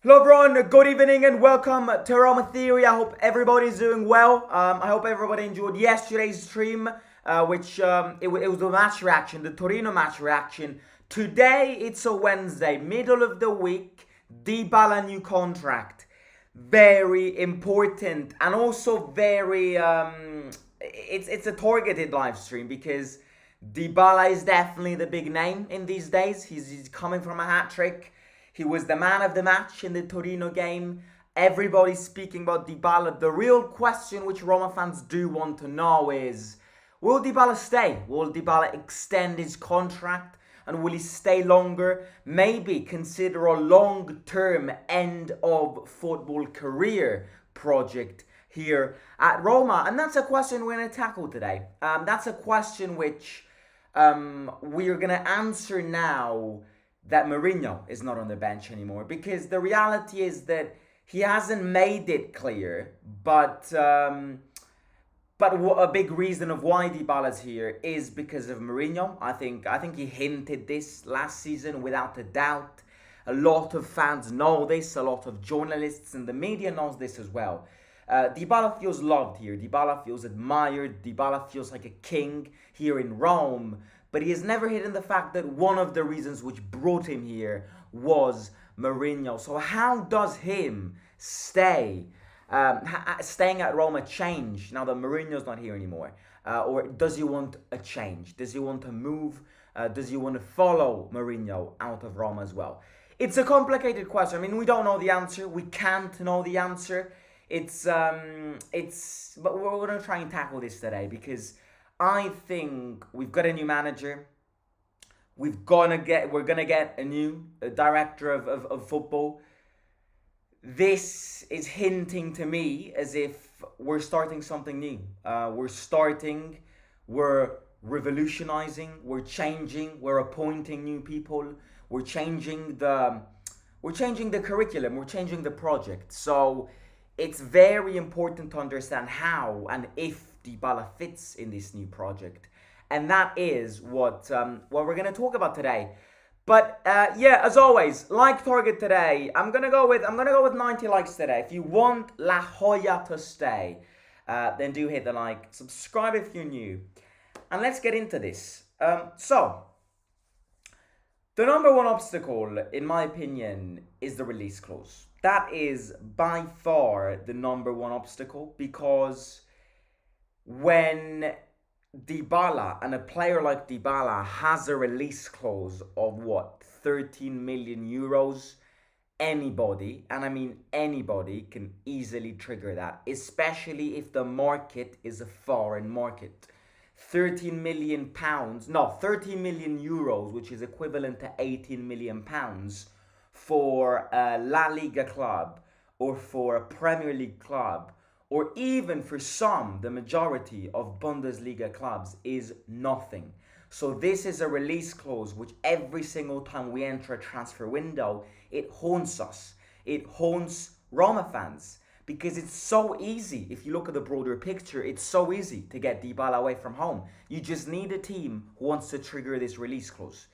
Hello everyone, good evening and welcome to Roma Theory. I hope everybody's doing well. I hope everybody enjoyed yesterday's stream, which it was a match reaction, the Torino match reaction. Today, it's a Wednesday, middle of the week, Dybala new contract. Very important and also it's a targeted live stream because Dybala is definitely the big name in these days. He's coming from a hat trick. He was the man of the match in the Torino game. Everybody's speaking about Dybala. The real question which Roma fans do want to know is, will Dybala stay? Will Dybala extend his contract? And will he stay longer? Maybe consider a long-term end of football career project here at Roma. And that's a question we're going to tackle today. That's a question which we're going to answer now that Mourinho is not on the bench anymore, because the reality is that he hasn't made it clear, but a big reason of why Dybala's here is because of Mourinho. I think he hinted this last season without a doubt. A lot of fans know this, a lot of journalists and the media knows this as well. Dybala feels loved here, Dybala feels admired, Dybala feels like a king here in Rome. But he has never hidden the fact that one of the reasons which brought him here was Mourinho. So how does him staying at Roma change now that Mourinho's not here anymore? Or does he want a change? Does he want to move? Does he want to follow Mourinho out of Roma as well? It's a complicated question. I mean, we don't know the answer. We can't know the answer. But we're going to try and tackle this today because I think we've got a new manager. We're gonna get a new director of football. This is hinting to me as if we're starting something new. We're revolutionizing, we're changing, we're appointing new people, we're changing the curriculum, we're changing the project. So it's very important to understand how and if Dybala fits in this new project, and that is what we're going to talk about today. But as always, like target today. I'm gonna go with 90 likes today. If you want La Joya to stay, then do hit the like, subscribe if you're new, and let's get into this. So the number one obstacle, in my opinion, is the release clause. That is by far the number one obstacle, because when Dybala and a player like Dybala has a release clause of 13 million euros, anybody, and I mean anybody, can easily trigger that, especially if the market is a foreign market. 13 million euros, which is equivalent to 18 million pounds for a La Liga club or for a Premier League club, or even for the majority of Bundesliga clubs, is nothing. So this is a release clause which every single time we enter a transfer window, it haunts us. It haunts Roma fans because it's so easy. If you look at the broader picture, it's so easy to get Dybala away from home. You just need a team who wants to trigger this release clause.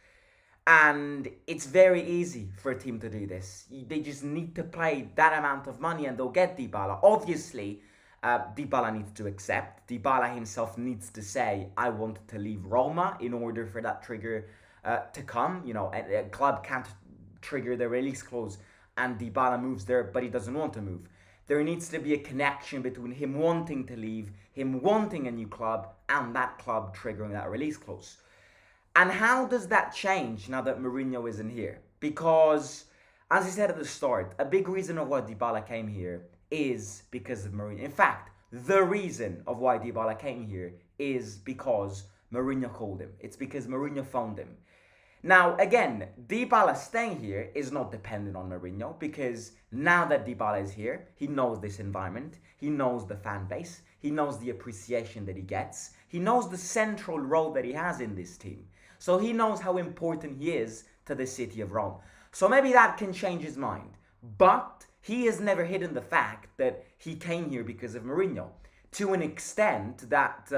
And it's very easy for a team to do this. They just need to pay that amount of money and they'll get Dybala. Obviously, Dybala needs to accept. Dybala himself needs to say, I want to leave Roma, in order for that trigger to come. You know, a club can't trigger the release clause and Dybala moves there, but he doesn't want to move. There needs to be a connection between him wanting to leave, him wanting a new club, and that club triggering that release clause. And how does that change now that Mourinho isn't here? Because, as I said at the start, a big reason of why Dybala came here is because of Mourinho. In fact, the reason of why Dybala came here is because Mourinho called him. It's because Mourinho phoned him. Now, again, Dybala staying here is not dependent on Mourinho, because now that Dybala is here, he knows this environment, he knows the fan base, he knows the appreciation that he gets, he knows the central role that he has in this team. So he knows how important he is to the city of Rome. So maybe that can change his mind. But he has never hidden the fact that he came here because of Mourinho. To an extent that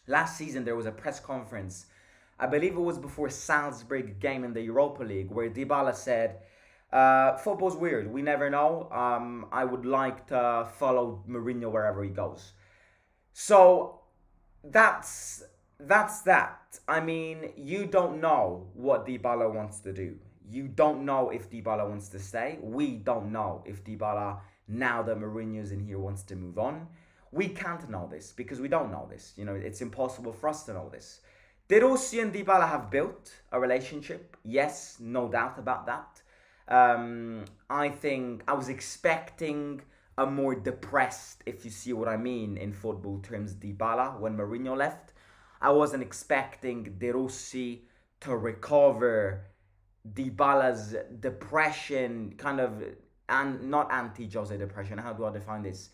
last season there was a press conference, I believe it was before Salzburg game in the Europa League, where Dybala said, Football's weird. We never know. I would like to follow Mourinho wherever he goes. So that's that's that. I mean, you don't know what Dybala wants to do. You don't know if Dybala wants to stay. We don't know if Dybala, now that Mourinho's in here, wants to move on. We can't know this because we don't know this. You know, it's impossible for us to know this. De Rossi and Dybala have built a relationship. Yes, no doubt about that. I think I was expecting a more depressed, if you see what I mean, in football terms, Dybala when Mourinho left. I wasn't expecting De Rossi to recover Dybala's depression, kind of, and not anti-Jose depression. How do I define this?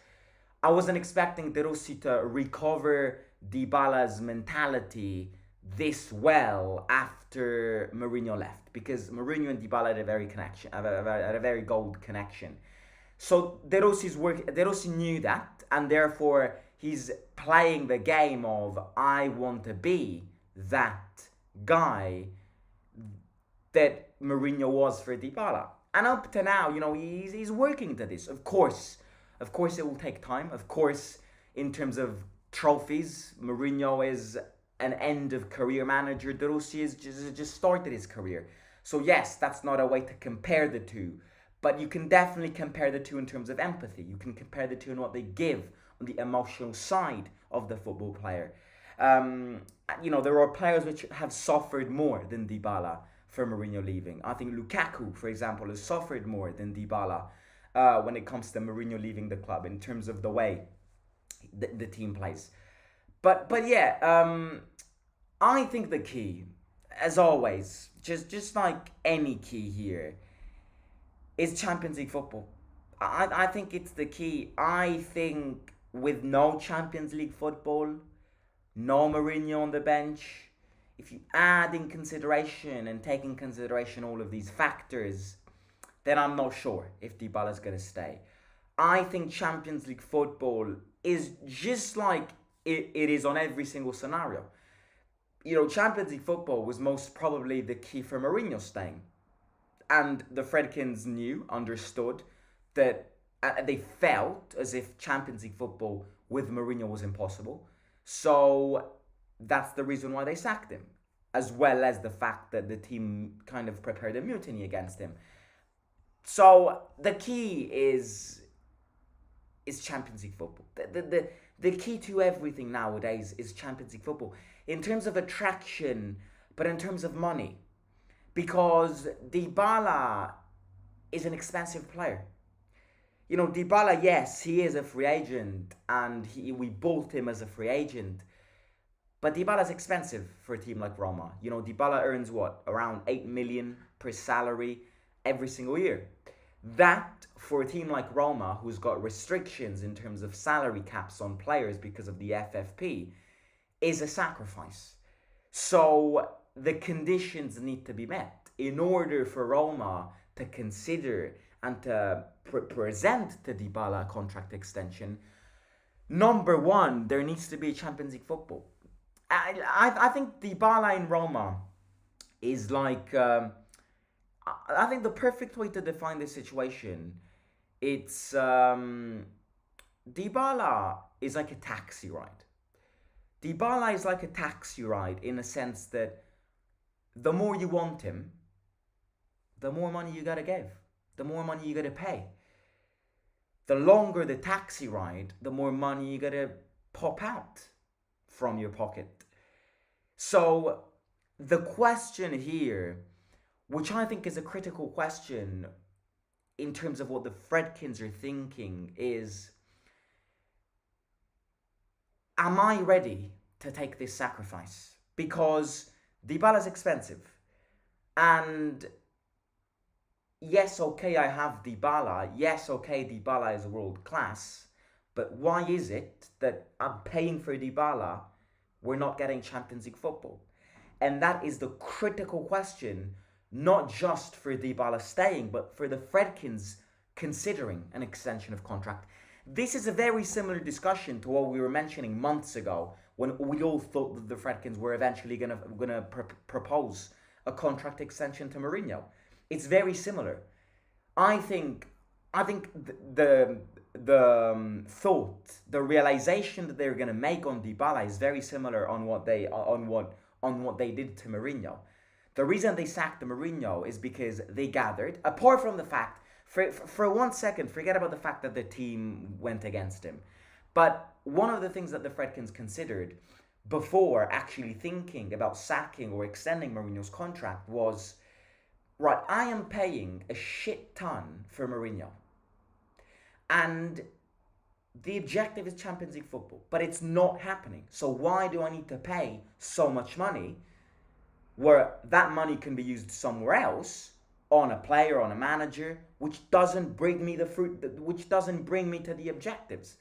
I wasn't expecting De Rossi to recover Dybala's mentality this well after Mourinho left, because Mourinho and Dybala had a very connection, had a very gold connection. So De Rossi knew that, and therefore he's playing the game of I want to be that guy that Mourinho was for Dybala. And up to now, you know, he's working to this. Of course, it will take time. Of course, in terms of trophies, Mourinho is an end of career manager. De Rossi has just started his career. So yes, that's not a way to compare the two, but you can definitely compare the two in terms of empathy. You can compare the two in what they give on the emotional side of the football player. You know, there are players which have suffered more than Dybala for Mourinho leaving. I think Lukaku, for example, has suffered more than Dybala when it comes to Mourinho leaving the club in terms of the way the team plays. But yeah, I think the key, as always, just like any key here, is Champions League football. I think it's the key. I think with no Champions League football, no Mourinho on the bench, if you add in consideration and take in consideration all of these factors, then I'm not sure if Dybala's going to stay. I think Champions League football is just like it is on every single scenario. You know, Champions League football was most probably the key for Mourinho staying. And the Fredkins understood that they felt as if Champions League football with Mourinho was impossible. So that's the reason why they sacked him, as well as the fact that the team kind of prepared a mutiny against him. So the key is Champions League football. The key to everything nowadays is Champions League football. In terms of attraction, but in terms of money. Because Dybala is an expensive player. You know, Dybala, yes, he is a free agent, and we bought him as a free agent. But Dybala's expensive for a team like Roma. You know, Dybala earns what? Around 8 million per salary every single year. That, for a team like Roma, who's got restrictions in terms of salary caps on players because of the FFP, is a sacrifice. So the conditions need to be met in order for Roma to consider and to present to Dybala a contract extension. Number one, there needs to be Champions League football. I think Dybala in Roma is like... I think the perfect way to define this situation, it's... Dybala is like a taxi ride. Dybala is like a taxi ride in a sense that the more you want him, the more money you gotta give, the more money you gotta pay. The longer the taxi ride, the more money you gotta pop out from your pocket. So the question here, which I think is a critical question in terms of what the Fredkins are thinking, is, am I ready to take this sacrifice? Because Dybala's expensive. And yes, okay, I have Dybala. Yes, okay, Dybala is world class. But why is it that I'm paying for Dybala, we're not getting Champions League football? And that is the critical question, not just for Dybala staying, but for the Fredkins considering an extension of contract. This is a very similar discussion to what we were mentioning months ago, when we all thought that the Fredkins were eventually gonna propose a contract extension to Mourinho. It's very similar. I think I think the thought, the realization that they're gonna make on Dybala is very similar on what they did to Mourinho. The reason they sacked the Mourinho is because they gathered, apart from the fact, for 1 second, forget about the fact that the team went against him. But one of the things that the Fredkins considered before actually thinking about sacking or extending Mourinho's contract was, right, I am paying a shit ton for Mourinho. And the objective is Champions League football, but it's not happening. So why do I need to pay so much money where that money can be used somewhere else on a player, on a manager, which doesn't bring me the fruit, which doesn't bring me to the objectives?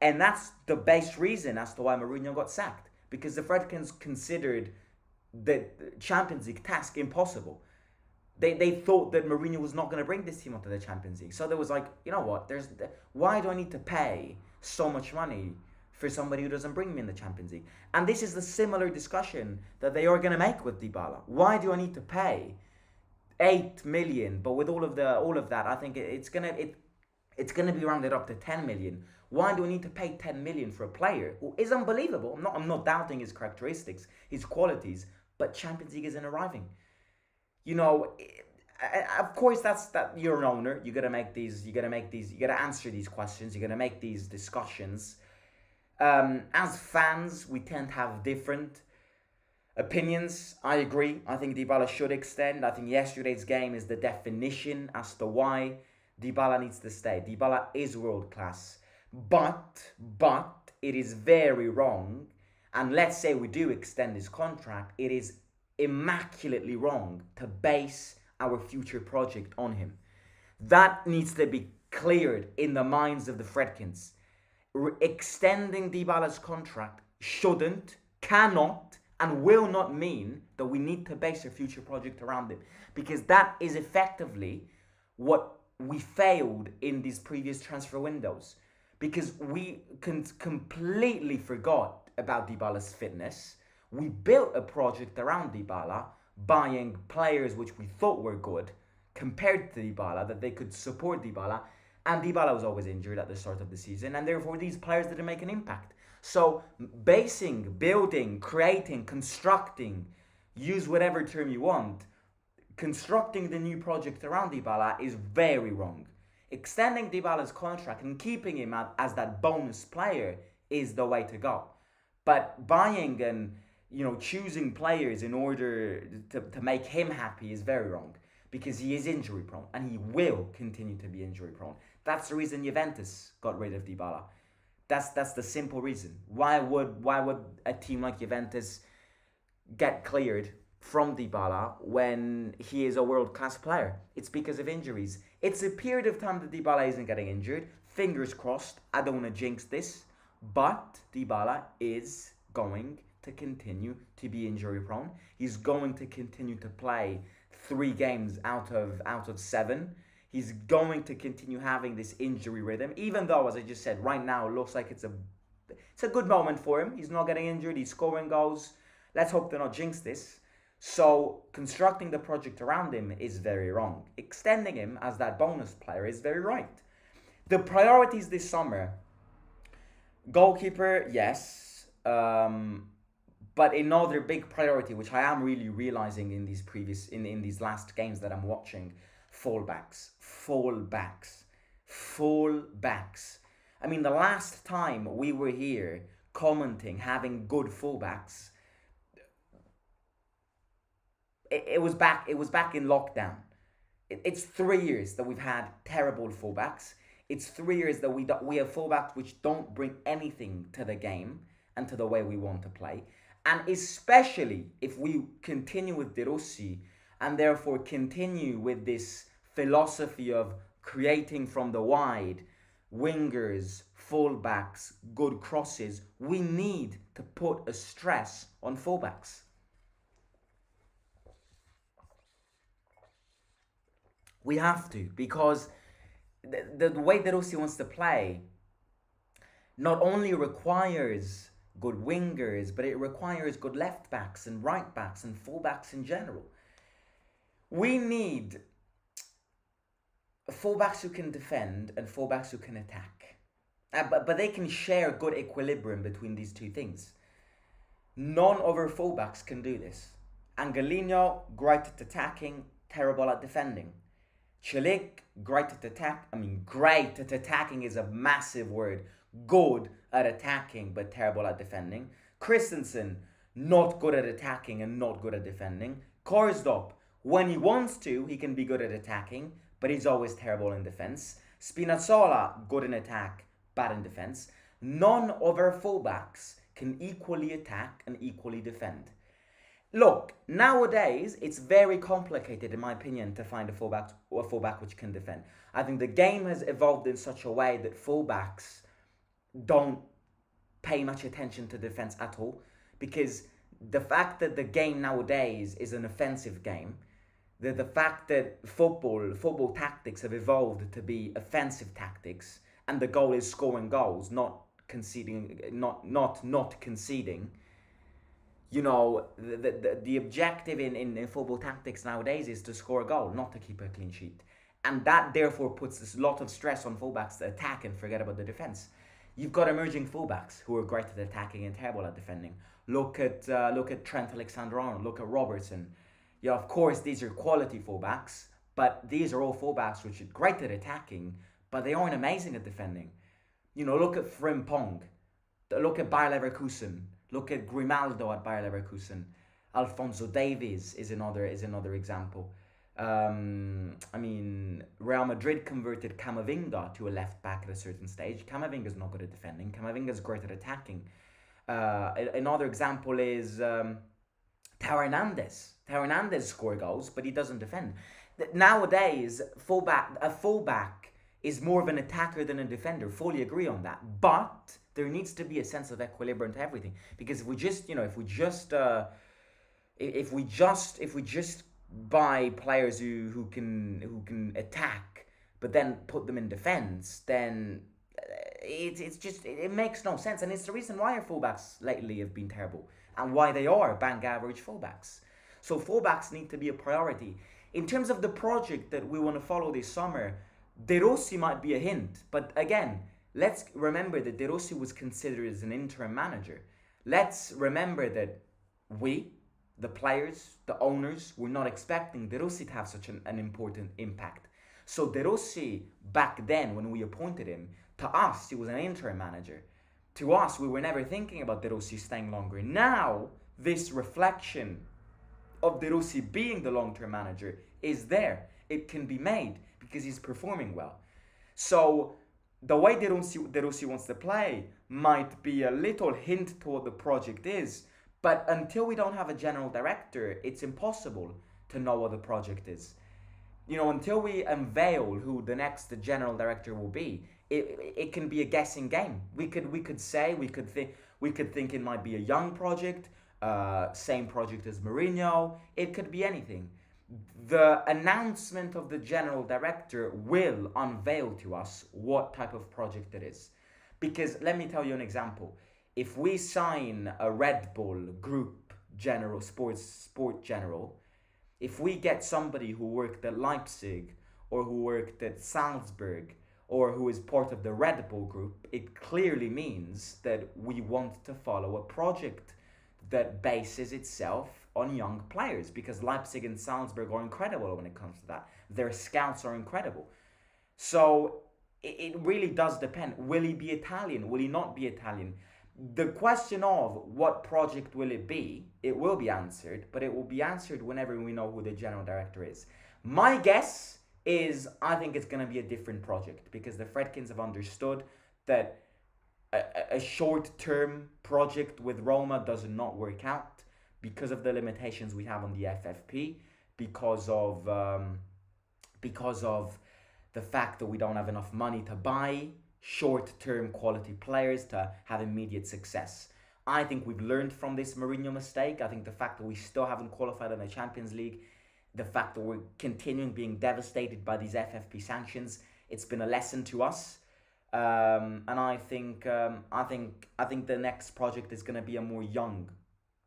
And that's the base reason as to why Mourinho got sacked, because the Fredkins considered the Champions League task impossible. They thought that Mourinho was not going to bring this team onto the Champions League. So there was like, you know what? Why do I need to pay so much money for somebody who doesn't bring me in the Champions League? And this is the similar discussion that they are going to make with Dybala. Why do I need to pay 8 million? But with all of that, I think it's gonna be rounded up to 10 million. Why do I need to pay 10 million for a player who is unbelievable? I'm not doubting his characteristics, his qualities, but Champions League isn't arriving. You know, of course that you're an owner. You gotta answer these questions. You gotta make these discussions. As fans, we tend to have different opinions. I agree. I think Dybala should extend. I think yesterday's game is the definition as to why Dybala needs to stay. Dybala is world class, but it is very wrong. And let's say we do extend his contract, it is immaculately wrong to base our future project on him. That needs to be cleared in the minds of the Fredkins. Extending Dybala's contract shouldn't, cannot, and will not mean that we need to base a future project around him, because that is effectively what we failed in these previous transfer windows, because we completely forgot about Dybala's fitness. We built a project around Dybala, buying players which we thought were good compared to Dybala, that they could support Dybala, and Dybala was always injured at the start of the season, and therefore these players didn't make an impact. So basing, building, creating, constructing, use whatever term you want, constructing the new project around Dybala is very wrong. Extending Dybala's contract and keeping him as that bonus player is the way to go. But buying and choosing players in order to make him happy is very wrong, because he is injury prone and he will continue to be injury prone. That's the reason Juventus got rid of Dybala. That's the simple reason. Why would a team like Juventus get cleared from Dybala when he is a world-class player? It's because of injuries. It's a period of time that Dybala isn't getting injured. Fingers crossed. I don't want to jinx this, but Dybala is going to continue to be injury prone. He's going to continue to play 3 games out of 7. He's going to continue having this injury rhythm, even though, as I just said, right now it looks like it's a good moment for him. He's not getting injured. He's scoring goals. Let's hope to not jinx this. So constructing the project around him is very wrong. Extending him as that bonus player is very right. The priorities this summer: goalkeeper, yes. But another big priority, which I am really realizing in these last games that I'm watching, fullbacks. I mean, the last time we were here commenting having good fullbacks, it was back in lockdown. It's 3 years that we've had terrible fullbacks. It's 3 years that we have fullbacks which don't bring anything to the game and to the way we want to play. And especially if we continue with De Rossi and therefore continue with this philosophy of creating from the wide, wingers, fullbacks, good crosses, we need to put a stress on fullbacks. We have to, because the way De Rossi wants to play not only requires good wingers, but it requires good left backs and right backs and full backs in general. We need fullbacks who can defend and fullbacks who can attack. But they can share good equilibrium between these two things. None of our fullbacks can do this. Angelino, great at attacking, terrible at defending. Celik, great at great at attacking is a massive word. Good at attacking, but terrible at defending. Christensen, not good at attacking and not good at defending. Karsdorp, when he wants to, he can be good at attacking, but he's always terrible in defense. Spinazzola, good in attack, bad in defense. None of our fullbacks can equally attack and equally defend. Look, nowadays it's very complicated, in my opinion, to find a fullback which can defend. I think the game has evolved in such a way that fullbacks don't pay much attention to defense at all, because the fact that the game nowadays is an offensive game, the fact that football tactics have evolved to be offensive tactics, and the goal is scoring goals, not conceding, not conceding. You know, the objective in football tactics nowadays is to score a goal, not to keep a clean sheet. And that therefore puts a lot of stress on fullbacks to attack and forget about the defense. You've got emerging fullbacks who are great at attacking and terrible at defending. Look at Trent Alexander-Arnold. Look at Robertson. Yeah, of course these are quality fullbacks, but these are all fullbacks which are great at attacking, but they aren't amazing at defending. You know, look at Frimpong. Look at Bayer Leverkusen. Look at Grimaldo at Bayer Leverkusen. Alphonso Davies is another example. Real Madrid converted Camavinga to a left back at a certain stage. Camavinga's not good at defending. Camavinga's great at attacking. Another example is Teo Hernandez. Teo Hernandez scores goals, but he doesn't defend. Nowadays, a fullback is more of an attacker than a defender. Fully agree on that. But there needs to be a sense of equilibrium to everything. Because if we just buy players who can attack, but then put them in defense, then it makes no sense. And it's the reason why our fullbacks lately have been terrible and why they are bang average fullbacks. So fullbacks need to be a priority. In terms of the project that we want to follow this summer, De Rossi might be a hint, but again, let's remember that De Rossi was considered as an interim manager. Let's remember that we, the players, the owners, were not expecting De Rossi to have such an important impact. So De Rossi, back then when we appointed him, to us he was an interim manager. To us, we were never thinking about De Rossi staying longer. Now, this reflection of De Rossi being the long-term manager is there. It can be made because he's performing well. So the way De Rossi wants to play might be a little hint to what the project is, but until we don't have a general director, it's impossible to know what the project is. You know, until we unveil who the next general director will be, it can be a guessing game. We could think it might be a young project, same project as Mourinho. It could be anything. The announcement of the general director will unveil to us what type of project it is. Because let me tell you an example. If we sign a Red Bull group general, sport general, if we get somebody who worked at Leipzig or who worked at Salzburg or who is part of the Red Bull group, it clearly means that we want to follow a project that bases itself on young players, because Leipzig and Salzburg are incredible when it comes to that. Their scouts are incredible. So it really does depend. Will he be Italian? Will he not be Italian? The question of what project will it be, it will be answered, but it will be answered whenever we know who the general director is. My guess is I think it's going to be a different project, because the Fredkins have understood that a short-term project with Roma does not work out because of the limitations we have on the FFP, because of the fact that we don't have enough money to buy short-term quality players to have immediate success. I think we've learned from this Mourinho mistake. I think the fact that we still haven't qualified in the Champions League, the fact that we're continuing being devastated by these FFP sanctions, it's been a lesson to us. And I think the next project is going to be a more young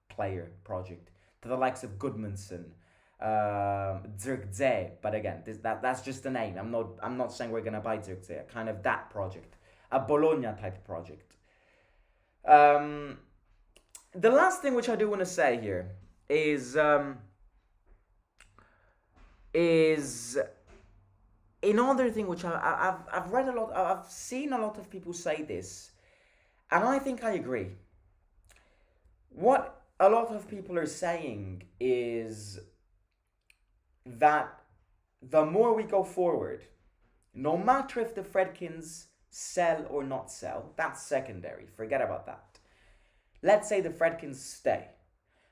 player project, to the likes of Goodmanson, Zirkzee, but again, that's just a name. I'm not saying we're gonna buy Zirkzee. Kind of that project, a Bologna type project. Um, the last thing which I do want to say here is another thing which I've read a lot. I've seen a lot of people say this, and I think I agree. What a lot of people are saying is that the more we go forward, no matter if the Fredkins sell or not sell, that's secondary. Forget about that. Let's say the Fredkins stay.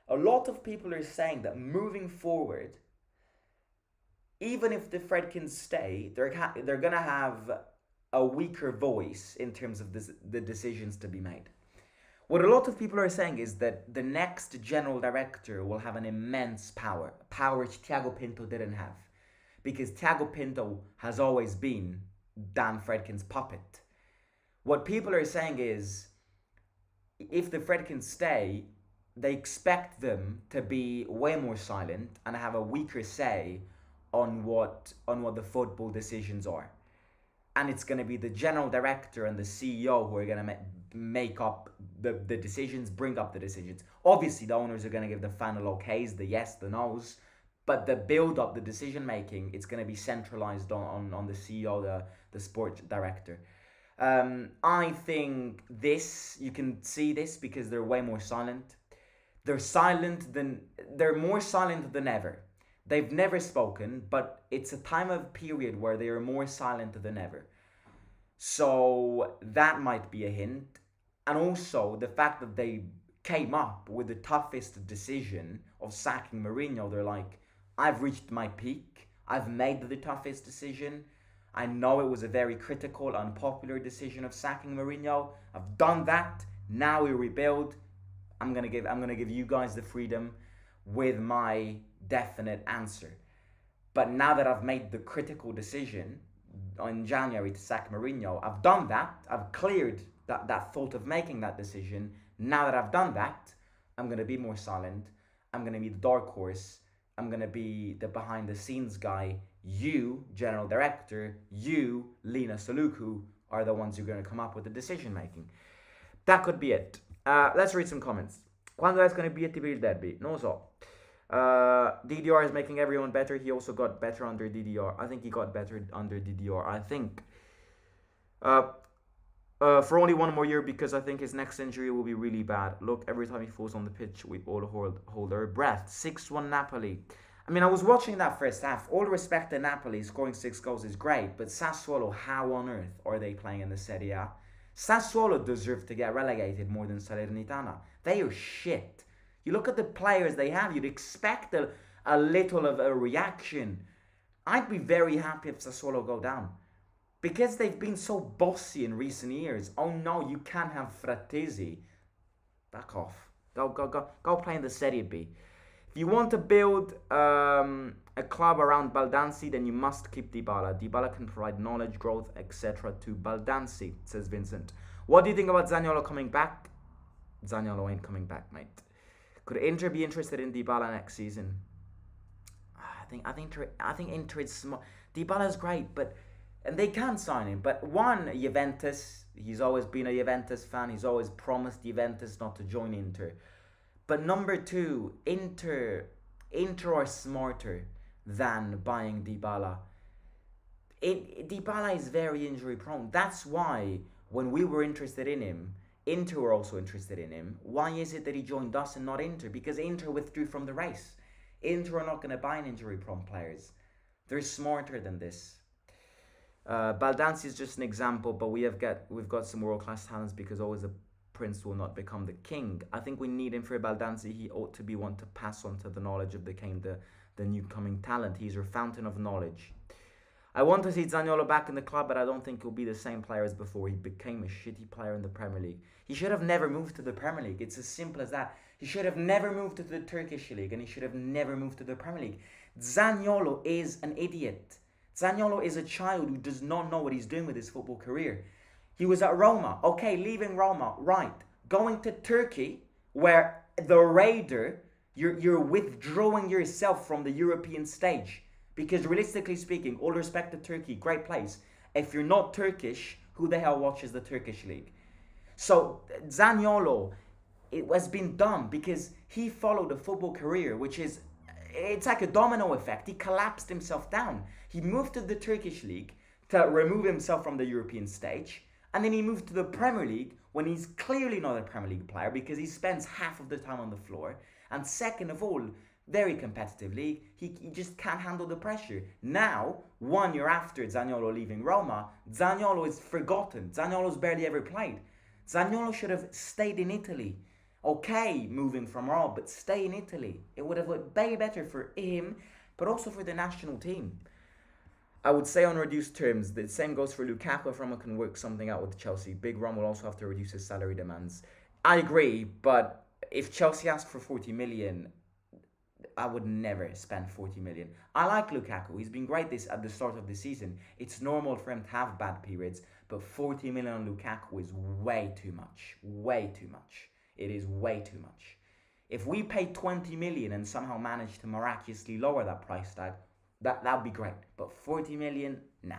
A lot of people are saying that moving forward, even if the Fredkins stay, they're gonna have a weaker voice in terms of the decisions to be made. What a lot of people are saying is that the next general director will have an immense power which Thiago Pinto didn't have, because Thiago Pinto has always been Dan Fredkin's puppet. What people are saying is, if the Fredkins stay, they expect them to be way more silent and have a weaker say on what the football decisions are. And it's going to be the general director and the CEO who are going to make up the decisions, bring up the decisions. Obviously, the owners are going to give the final okays, the yes, the no's, but the build up, the decision making, it's going to be centralized on the CEO, the sport director. I think you can see this because they're way more silent. They're more silent than ever. They've never spoken, but it's a time of period where they are more silent than ever. So that might be a hint. And also the fact that they came up with the toughest decision of sacking Mourinho. They're like, I've reached my peak. I've made the toughest decision. I know it was a very critical, unpopular decision of sacking Mourinho. I've done that. Now we rebuild. I'm gonna give you guys the freedom with my definite answer. But now that I've made the critical decision in January to sack Mourinho, I've done that. I've cleared that thought of making that decision. Now that I've done that, I'm going to be more silent. I'm going to be the dark horse. I'm going to be the behind the scenes guy. You, general director, you, Lina Soluku, are the ones who are going to come up with the decision making. That could be it. Let's read some comments. Quando è going to be a il derby? Non so. DDR is making everyone better. He also got better under DDR. I think he got better under DDR. I think for only one more year, because I think his next injury will be really bad. Look, every time he falls on the pitch, we all hold our breath. 6-1 Napoli. I mean, I was watching that first half. All respect to Napoli, scoring 6 goals is great, but Sassuolo, how on earth are they playing in the Serie A? Sassuolo deserve to get relegated more than Salernitana. They are shit. You look at the players they have, you'd expect a little of a reaction. I'd be very happy if Sassuolo go down. Because they've been so bossy in recent years. Oh no, you can't have Frattesi. Back off. Go play in the Serie B. If you want to build a club around Baldanzi, then you must keep Dybala. Dybala can provide knowledge, growth, etc. to Baldanzi, says Vincent. What do you think about Zaniolo coming back? Zaniolo ain't coming back, mate. Could Inter be interested in Dybala next season? I think Inter is smart. Dybala's great, and they can sign him. But one, Juventus. He's always been a Juventus fan. He's always promised Juventus not to join Inter. But number two, Inter are smarter than buying Dybala. Dybala is very injury prone. That's why when we were interested in him, Inter were also interested in him. Why is it that he joined us and not Inter? Because Inter withdrew from the race. Inter are not going to buy an injury-prone players. They're smarter than this. Baldanzi is just an example, but we've got some world-class talents, because always a prince will not become the king. I think we need him for Baldanzi. He ought to be one to pass on to the knowledge of the new coming talent. He's your fountain of knowledge. I want to see Zaniolo back in the club, but I don't think he'll be the same player as before. He became a shitty player in the Premier League. He should have never moved to the Premier League. It's as simple as that. He should have never moved to the Turkish league, and he should have never moved to the Premier League. Zaniolo is an idiot. Zaniolo is a child who does not know what he's doing with his football career. He was at Roma. Okay, leaving Roma, right. Going to Turkey, where the raider You're withdrawing yourself from the European stage. Because realistically speaking, all respect to Turkey, great place. If you're not Turkish, who the hell watches the Turkish league? So Zaniolo, it has been done because he followed a football career, which is, it's like a domino effect. He collapsed himself down. He moved to the Turkish league to remove himself from the European stage, and then he moved to the Premier League when he's clearly not a Premier League player because he spends half of the time on the floor. And second of all, very competitive league, he just can't handle the pressure. Now, 1 year after Zaniolo leaving Roma, Zaniolo is forgotten. Zaniolo's barely ever played. Zaniolo should have stayed in Italy. Okay, moving from Rome, but stay in Italy. It would have looked way better for him, but also for the national team. I would say on reduced terms, the same goes for Lukaku. If Roma can work something out with Chelsea, Big Rom will also have to reduce his salary demands. I agree, but if Chelsea ask for 40 million, I would never spend 40 million. I like Lukaku. He's been great this at the start of the season. It's normal for him to have bad periods, but 40 million on Lukaku is way too much. Way too much. It is way too much. If we pay 20 million and somehow manage to miraculously lower that price tag, that'd be great. But 40 million, nah.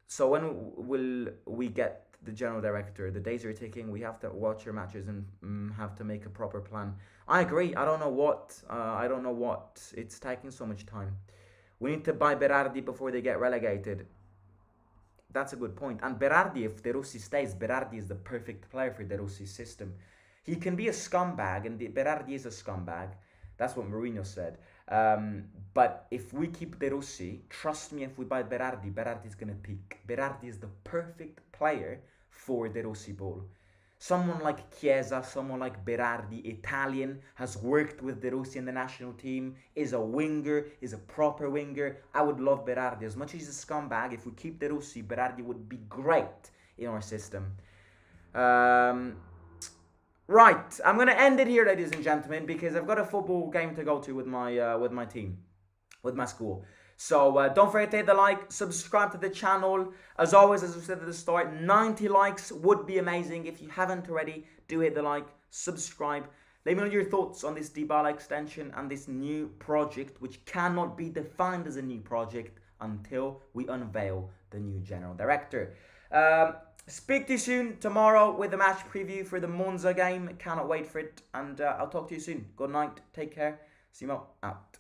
So when will we get the general director? The days are ticking. We have to watch your matches and have to make a proper plan. I agree. I don't know what. It's taking so much time. We need to buy Berardi before they get relegated. That's a good point. And Berardi, if De Rossi stays, Berardi is the perfect player for De Rossi's system. He can be a scumbag, and Berardi is a scumbag. That's what Mourinho said. But if we keep De Rossi, trust me, if we buy Berardi, Berardi is going to peak. Berardi is the perfect player for De Rossi ball. Someone like Chiesa, someone like Berardi, Italian, has worked with De Rossi in the national team, is a winger, is a proper winger. I would love Berardi. As much as he's a scumbag, if we keep De Rossi, Berardi would be great in our system. Right, I'm going to end it here, ladies and gentlemen, because I've got a football game to go to with my team, with my school. So don't forget to hit the like, subscribe to the channel. As always, as I said at the start, 90 likes would be amazing. If you haven't already, do hit the like, subscribe. Let me know your thoughts on this Dybala extension and this new project, which cannot be defined as a new project until we unveil the new general director. Speak to you soon tomorrow with the match preview for the Monza game. Cannot wait for it. And I'll talk to you soon. Good night. Take care. Simo out.